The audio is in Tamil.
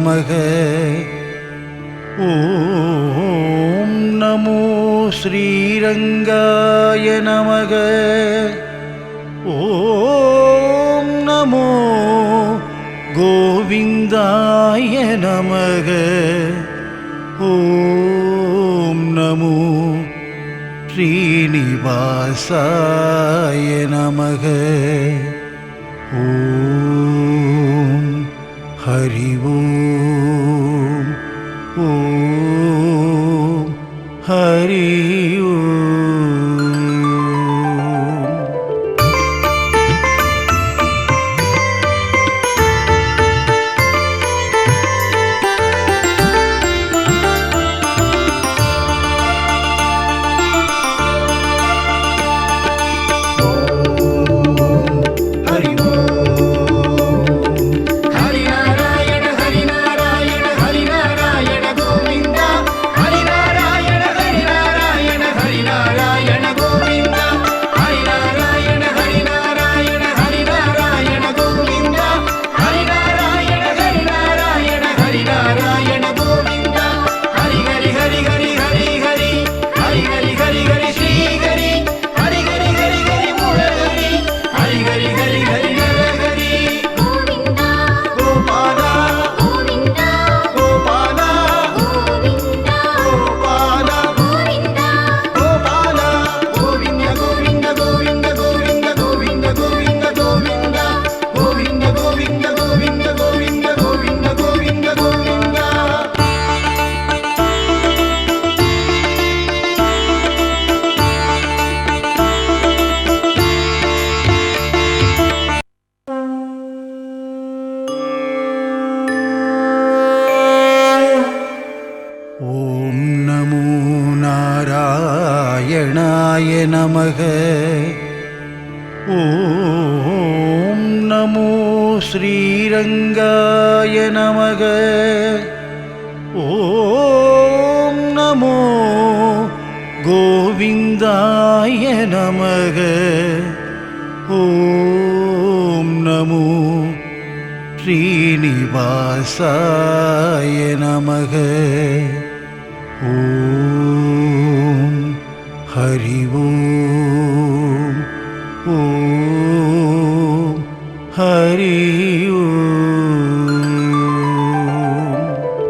நமக. ஓம் நமோ ஸ்ரீரங்காய நமக. ஓம் நமோ கோவிந்தாய நமக. ஓம் நமோ ஸ்ரீனிவாசாய நமக. ஓம் ஹரி ஓம். ஓம் ஹரி ஓம். நாராயணாய நமக. ஓம் நமோ ஸ்ரீரங்காய நமக. ஓம் நமோ கோவிந்தாய நமக. ஓம் நமோ ஸ்ரீனிவாசாய நமக. ஓம் ஹரி ஓம்.